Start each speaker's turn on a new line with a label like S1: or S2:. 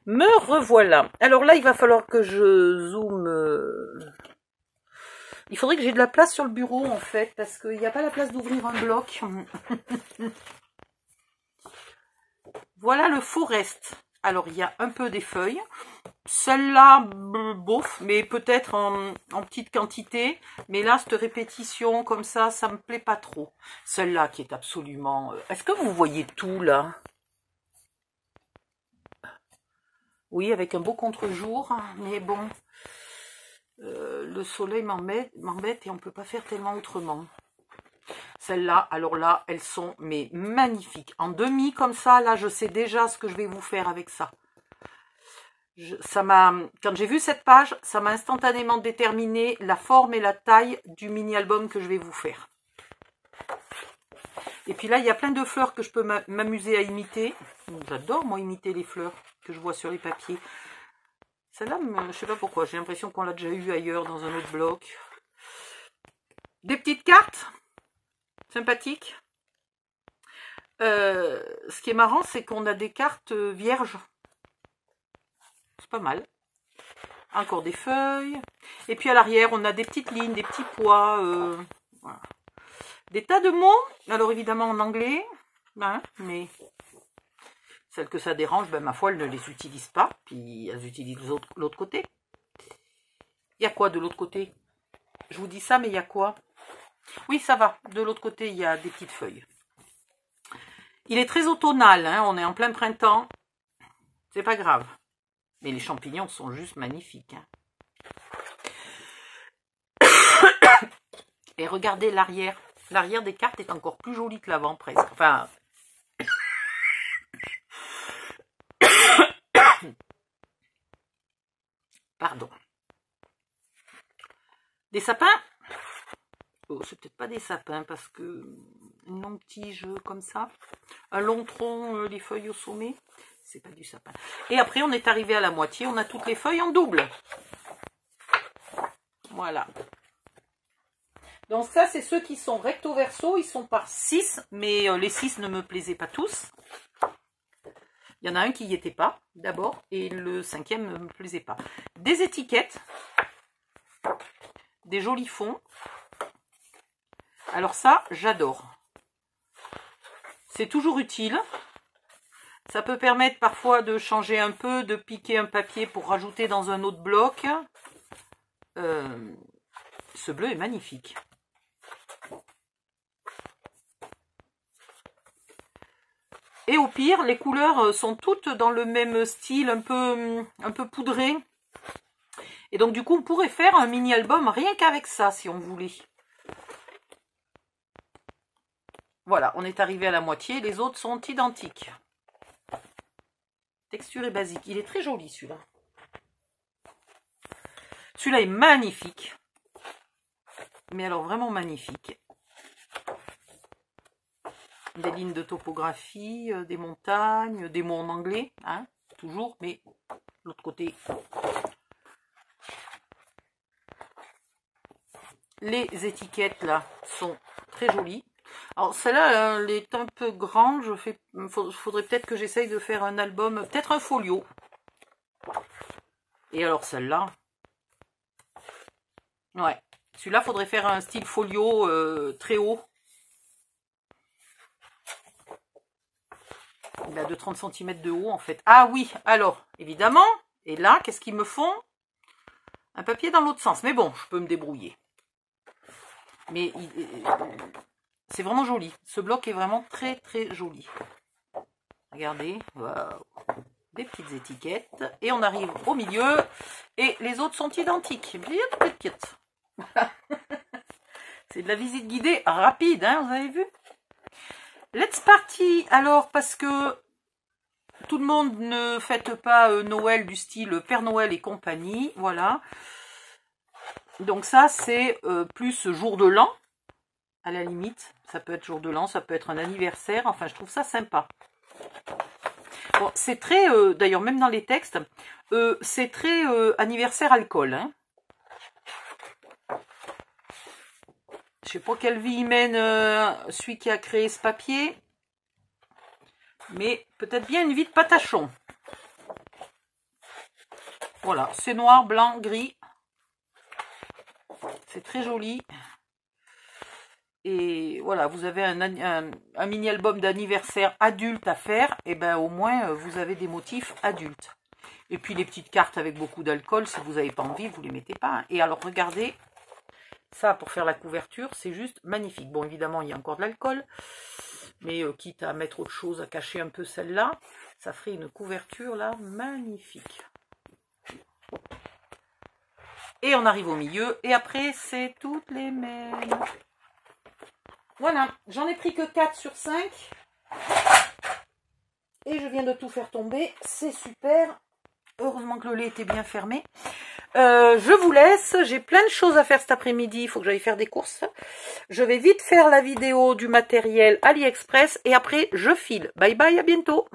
S1: Me revoilà. Alors là, il va falloir que je zoome. Il faudrait que j'ai de la place sur le bureau, en fait, parce qu'il n'y a pas la place d'ouvrir un bloc. Voilà le Forest. Alors, il y a un peu des feuilles. Celle-là, bof, mais peut-être en petite quantité. Mais là, cette répétition, comme ça me plaît pas trop. Celle-là qui est absolument... Est-ce que vous voyez tout, là? Oui, avec un beau contre-jour, mais bon, le soleil m'embête et on ne peut pas faire tellement autrement. Celles-là, alors là, elles sont mais magnifiques. En demi comme ça, là, je sais déjà ce que je vais vous faire avec ça. Quand j'ai vu cette page, ça m'a instantanément déterminé la forme et la taille du mini-album que je vais vous faire. Et puis là, il y a plein de fleurs que je peux m'amuser à imiter. J'adore, moi, imiter les fleurs que je vois sur les papiers. Celle-là, je sais pas pourquoi, j'ai l'impression qu'on l'a déjà eu ailleurs dans un autre bloc. Des petites cartes sympathiques. Ce qui est marrant, c'est qu'on a des cartes vierges. C'est pas mal. Encore des feuilles. Et puis à l'arrière, on a des petites lignes, des petits pois. Voilà. Des tas de mots. Alors évidemment en anglais. Hein, mais... Celles que ça dérange, ben, ma foi, elles ne les utilisent pas. Puis elles utilisent l'autre côté. Il y a quoi de l'autre côté? Je vous dis ça, mais il y a quoi? Oui, ça va. De l'autre côté, il y a des petites feuilles. Il est très automnal. Hein, on est en plein printemps. C'est pas grave. Mais les champignons sont juste magnifiques. Hein. Et regardez l'arrière. L'arrière des cartes est encore plus jolie que l'avant, presque. Enfin... Pardon. Des sapins. Oh, c'est peut-être pas des sapins parce que une longue tige comme ça, un long tronc, les feuilles au sommet, c'est pas du sapin. Et après, on est arrivé à la moitié, on a toutes les feuilles en double. Voilà. Donc ça, c'est ceux qui sont recto verso, ils sont par 6, mais les 6 ne me plaisaient pas tous. Il y en a un qui n'y était pas, d'abord, et le 5e ne me plaisait pas. Des étiquettes, des jolis fonds. Alors ça, j'adore. C'est toujours utile. Ça peut permettre parfois de changer un peu, de piquer un papier pour rajouter dans un autre bloc. Ce bleu est magnifique. Et au pire, les couleurs sont toutes dans le même style, un peu poudré. Et donc du coup, on pourrait faire un mini-album rien qu'avec ça, si on voulait. Voilà, on est arrivé à la moitié. Les autres sont identiques. Texture est basique. Il est très joli, celui-là. Celui-là est magnifique. Mais alors, vraiment magnifique. Des lignes de topographie, des montagnes, des mots en anglais, hein, toujours, mais l'autre côté. Les étiquettes, là, sont très jolies. Alors, celle-là, elle est un peu grande. Faudrait peut-être que j'essaye de faire un album, peut-être un folio. Et alors, celle-là. Ouais. Celui-là, faudrait faire un style folio très haut. Il a de 30 cm de haut, en fait. Ah oui, alors, évidemment. Et là, qu'est-ce qu'ils me font? Un papier dans l'autre sens. Mais bon, je peux me débrouiller. Mais c'est vraiment joli. Ce bloc est vraiment très, très joli. Regardez. Waouh. Des petites étiquettes. Et on arrive au milieu. Et les autres sont identiques. C'est de la visite guidée rapide, hein, vous avez vu? Let's party. Alors, parce que tout le monde ne fête pas Noël du style Père Noël et compagnie. Voilà. Donc ça, c'est plus jour de l'an, à la limite. Ça peut être jour de l'an, ça peut être un anniversaire. Enfin, je trouve ça sympa. Bon, c'est très, d'ailleurs, même dans les textes, c'est très anniversaire alcool. Hein. Je sais pas quelle vie il mène celui qui a créé ce papier. Mais peut-être bien une vie de patachon. Voilà, c'est noir, blanc, gris. C'est très joli. Et voilà, vous avez un mini-album d'anniversaire adulte à faire. Et ben au moins, vous avez des motifs adultes. Et puis les petites cartes avec beaucoup d'alcool, si vous n'avez pas envie, vous ne les mettez pas. Et alors regardez, ça pour faire la couverture, c'est juste magnifique. Bon, évidemment, il y a encore de l'alcool. Mais quitte à mettre autre chose, à cacher un peu celle-là, ça ferait une couverture là magnifique. Et on arrive au milieu. Et après, c'est toutes les mêmes. Voilà, j'en ai pris que 4 sur 5. Et je viens de tout faire tomber. C'est super. Heureusement que le lait était bien fermé. Je vous laisse. J'ai plein de choses à faire cet après-midi. Il faut que j'aille faire des courses. Je vais vite faire la vidéo du matériel AliExpress. Et après, je file. Bye bye, à bientôt.